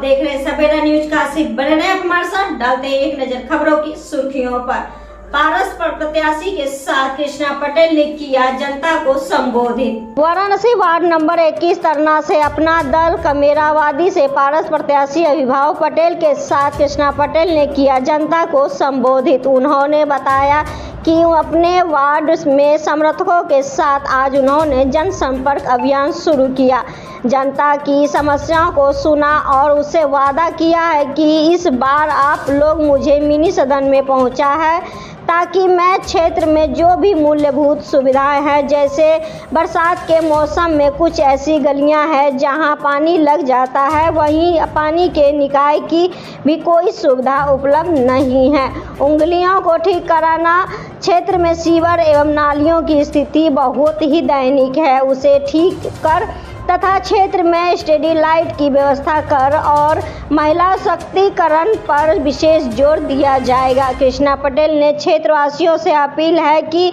देख रहे हैं सवेरा न्यूज का सिर्फ बने रहे हमारे साथ। डालते हैं एक नजर खबरों की सुर्खियों पर। पारस पर प्रत्याशी के साथ कृष्णा पटेल ने किया जनता को संबोधित। वाराणसी वार्ड नंबर 21 तरना से अपना दल कमेरावादी से पारस प्रत्याशी अभिभाव पटेल के साथ कृष्णा पटेल ने किया जनता को संबोधित। उन्होंने बताया कि अपने वार्ड में समर्थकों के साथ आज उन्होंने जनसंपर्क अभियान शुरू किया, जनता की समस्याओं को सुना और उससे वादा किया है कि इस बार आप लोग मुझे मिनी सदन में पहुंचा है ताकि मैं क्षेत्र में जो भी मूलभूत सुविधाएं हैं, जैसे बरसात के मौसम में कुछ ऐसी गलियां हैं जहां पानी लग जाता है, वहीं पानी के निकाय की भी कोई सुविधा उपलब्ध नहीं है। उंगलियों को ठीक कराना, क्षेत्र में सीवर एवं नालियों की स्थिति बहुत ही दैनिक है, उसे ठीक कर तथा क्षेत्र में स्ट्रीट लाइट की व्यवस्था कर और महिला शक्तिकरण पर विशेष जोर दिया जाएगा। कृष्णा पटेल ने क्षेत्रवासियों से अपील है कि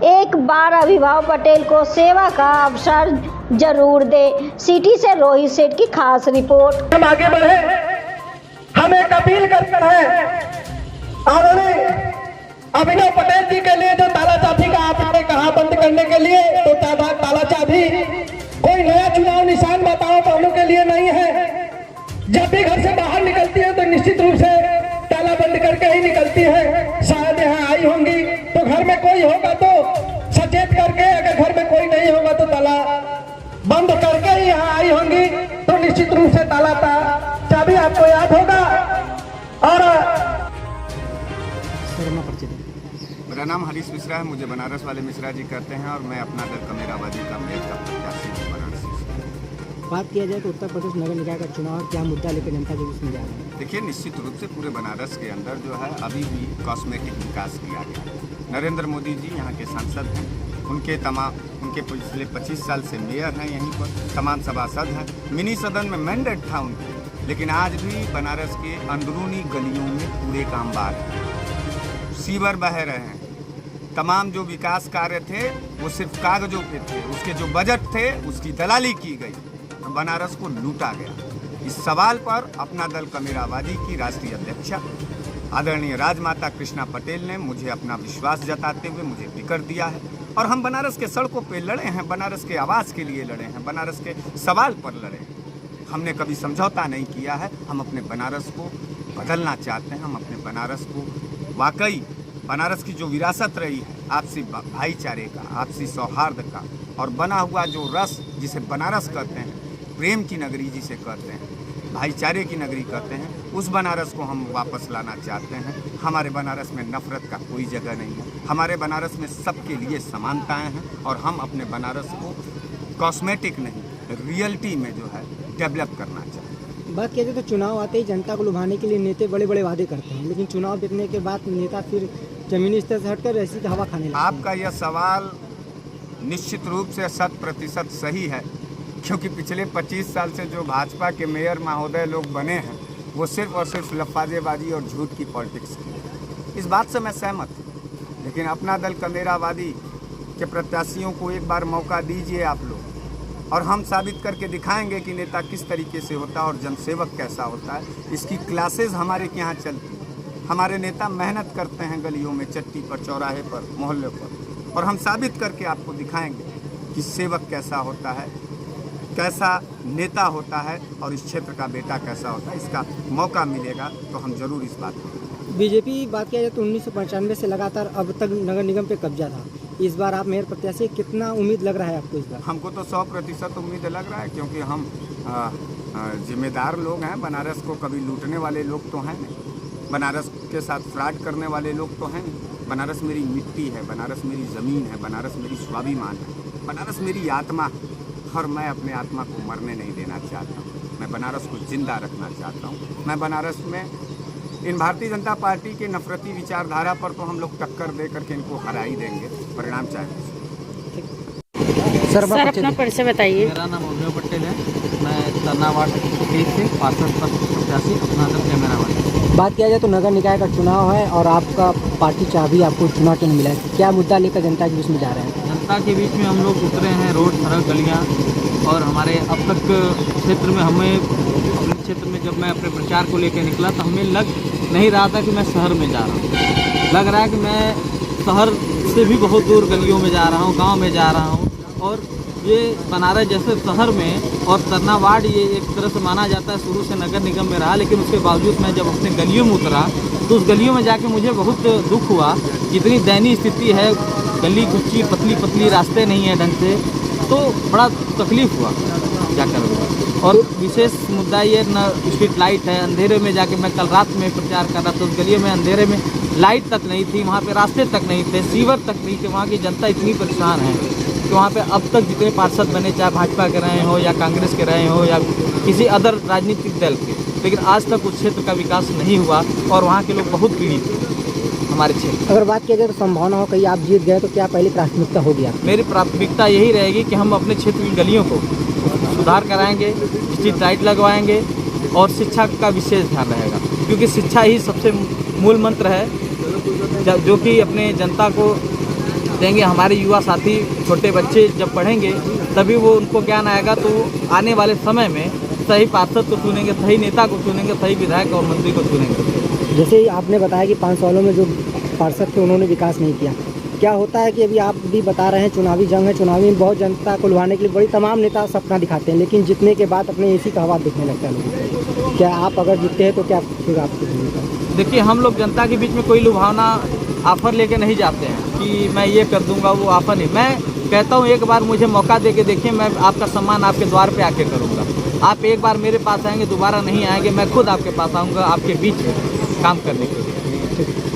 एक बार अभिभाव पटेल को सेवा का अवसर जरूर दे। सिटी से रोहित सेठ की खास रिपोर्ट। हम आगे बढ़े, हम एक अपील करते हैं आदरणीय अभिनव पटेल जी के लिए, जो ताला चाबी का आपने कहा बंद करने के लिए, तो ताला चाबी कोई नया चुनाव निशान बताओ तो हम लोग के लिए नहीं है। जब भी घर से बाहर निकलती है तो निश्चित रूप से ताला बंद करके ही निकलती है। शायद यहाँ आई होंगी तो घर में कोई होगा तो सचेत करके, अगर घर में कोई नहीं होगा तो ताला बंद करके ही यहाँ आई होंगी, तो निश्चित रूप से ताला चाबी आपको याद होगा। और मेरा नाम हरीश मिश्रा है, मुझे बनारस वाले मिश्रा जी कहते हैं और मैं अपना दल कमेरावादी का मेयर का प्रत्याशी हूँ वाराणसी से। बात किया जाए तो उत्तर प्रदेश नगर निकाय का चुनाव क्या मुद्दा लेकर जनता के बीच में जा रहा है? देखिए, निश्चित रूप से पूरे बनारस के अंदर जो है अभी भी कॉस्मेटिक विकास किया गया। नरेंद्र मोदी जी यहाँ के सांसद हैं, उनके पिछले 25 साल से मेयर हैं, यहीं पर तमाम सभासद हैं। मिनी सदन में मैंडेट था उनके, लेकिन आज भी बनारस के अंदरूनी गलियों में पूरे काम बार हैं, सीवर बह रहे हैं। तमाम जो विकास कार्य थे वो सिर्फ कागजों पे थे, उसके जो बजट थे उसकी दलाली की गई, बनारस को लूटा गया। इस सवाल पर अपना दल कमेरावादी की राष्ट्रीय अध्यक्षा आदरणीय राजमाता कृष्णा पटेल ने मुझे अपना विश्वास जताते हुए मुझे टिकट दिया है और हम बनारस के सड़कों पे लड़े हैं, बनारस के आवाज़ के लिए लड़े हैं, बनारस के सवाल पर लड़े हैं। हमने कभी समझौता नहीं किया है। हम अपने बनारस को बदलना चाहते हैं। हम अपने बनारस को वाकई बनारस की जो विरासत रही है आपसी भाईचारे का, आपसी सौहार्द का और बना हुआ जो रस जिसे बनारस कहते हैं, प्रेम की नगरी जिसे कहते हैं, भाईचारे की नगरी कहते हैं, उस बनारस को हम वापस लाना चाहते हैं। हमारे बनारस में नफरत का कोई जगह नहीं है। हमारे बनारस में सबके लिए समानताएं हैं और हम अपने बनारस को कॉस्मेटिक नहीं, रियलिटी में जो है डेवलप करना चाहते हैं। बात किया जाए तो चुनाव आते ही जनता को लुभाने के लिए नेता बड़े बड़े वादे करते हैं, लेकिन चुनाव देखने के बाद नेता फिर जमीनी स्तर से हटकर ऐसी हवा खाने लगते हैं। आपका यह सवाल निश्चित रूप से 100% सही है, क्योंकि पिछले 25 साल से जो भाजपा के मेयर महोदय लोग बने हैं वो सिर्फ और सिर्फ लफाजेबाजी और झूठ की पॉलिटिक्स की। इस बात से मैं सहमत हूँ, लेकिन अपना दल कमेरावादी के प्रत्याशियों को एक बार मौका दीजिए आप लोग, और हम साबित करके दिखाएंगे कि नेता किस तरीके से होता है और जनसेवक कैसा होता है। इसकी क्लासेस हमारे यहाँ चलती हैं। हमारे नेता मेहनत करते हैं गलियों में, चट्टी पर, चौराहे पर, मोहल्ले पर, और हम साबित करके आपको दिखाएंगे कि सेवक कैसा होता है, कैसा नेता होता है और इस क्षेत्र का बेटा कैसा होता है। इसका मौका मिलेगा तो हम जरूर इस बात को। बीजेपी बात किया जाए तो 1995 से लगातार अब तक नगर निगम पे कब्जा था। इस बार आप मेयर प्रत्याशी, कितना उम्मीद लग रहा है आपको इस बार? हमको तो 100% उम्मीद लग रहा है, क्योंकि हम जिम्मेदार लोग हैं। बनारस को कभी लूटने वाले लोग तो हैं नहीं, बनारस के साथ फ्रॉड करने वाले लोग तो हैं नहीं। बनारस मेरी मिट्टी है, बनारस मेरी ज़मीन है, बनारस मेरी स्वाभिमान है, बनारस मेरी आत्मा है, और मैं अपने आत्मा को मरने नहीं देना चाहता हूँ। मैं बनारस को जिंदा रखना चाहता हूँ। मैं बनारस में इन भारतीय जनता पार्टी के नफरती विचारधारा पर तो हम लोग टक्कर दे करके इनको हरा ही देंगे, परिणाम चाहे। सर अपना परिचय बताइए। मेरा नाम अभिनव पटेल है, मैं तरना वार्ड 1 से पार्षद पर प्रत्याशी अपना दल कमेरावादी। बात किया जाए तो नगर निकाय का चुनाव है और आपका पार्टी चाबी आपको चुनाव चिन्ह मिला है, क्या मुद्दा लेकर जनता के बीच में जा रहे हैं? जनता के बीच में हम लोग उतरे हैं, रोड, सड़क, गलियाँ, और हमारे अब तक क्षेत्र में हमें अपने क्षेत्र में जब मैं अपने प्रचार को लेकर निकला तो हमें लग नहीं रहा था कि मैं शहर में जा रहा हूँ। लग रहा है कि मैं शहर से भी बहुत दूर गलियों में जा रहा हूँ, गांव में जा रहा हूँ। और ये बनारस जैसे शहर में और तरनावाड़ ये एक तरह से माना जाता है शुरू से नगर निगम में रहा, लेकिन उसके बावजूद मैं जब अपने गलियों में उतरा तो उस गलियों में जाके मुझे बहुत दुख हुआ। इतनी दयनीय स्थिति है, गली कुच्ची पतली पतली, रास्ते नहीं है ढंग से, तो बड़ा तकलीफ़ हुआ क्या करूँगा। और विशेष मुद्दा ये न स्ट्रीट लाइट है, अंधेरे में जाके मैं कल रात में प्रचार कर रहा था, उस गलियों में अंधेरे में लाइट तक नहीं थी, वहाँ पे रास्ते तक नहीं थे, सीवर तक नहीं थे। वहाँ की जनता इतनी परेशान है कि वहाँ पे अब तक जितने पार्षद बने, चाहे भाजपा के रहे हो या कांग्रेस के रहे हो या किसी अदर राजनीतिक दल के, लेकिन आज तक उस क्षेत्र का विकास नहीं हुआ और वहाँ के लोग बहुत पीड़ित हैं हमारे क्षेत्र। अगर बात किया जाए तो संभावना हो कहीं आप जीत गए तो क्या पहली प्राथमिकता होगी आप? मेरी प्राथमिकता यही रहेगी कि हम अपने क्षेत्र की गलियों को सुधार कराएंगे, स्ट्रीट लाइट लगवाएंगे और शिक्षा का विशेष ध्यान रहेगा, क्योंकि शिक्षा ही सबसे मूल मंत्र है जो कि अपने जनता को देंगे। हमारे युवा साथी छोटे बच्चे जब पढ़ेंगे तभी वो उनको ज्ञान आएगा, तो आने वाले समय में सही पार्षद को चुनेंगे, सही नेता को चुनेंगे, सही विधायक और मंत्री को चुनेंगे। जैसे ही आपने बताया कि 5 सालों में जो पार्षद थे उन्होंने विकास नहीं किया, क्या होता है कि अभी आप भी बता रहे हैं चुनावी जंग है, चुनावी में बहुत जनता को लुभाने के लिए बड़ी तमाम नेता सपना दिखाते हैं, लेकिन जीतने के बाद अपने एसी का हवा दिखने लगता है लोगों को। क्या आप अगर जीतते हैं तो क्या फिर आपकी भूमिका? देखिए, हम लोग जनता के बीच में कोई लुभावना ऑफर लेके नहीं जाते हैं कि मैं ये कर दूंगा, वो ऑफर नहीं। मैं कहता हूँ एक बार मुझे मौका दे के देखिए, मैं आपका सम्मान आपके द्वार पे आके करूँगा। आप एक बार मेरे पास आएंगे, दोबारा नहीं आएंगे, मैं खुद आपके पास आऊँगा आपके बीच में काम करने के लिए।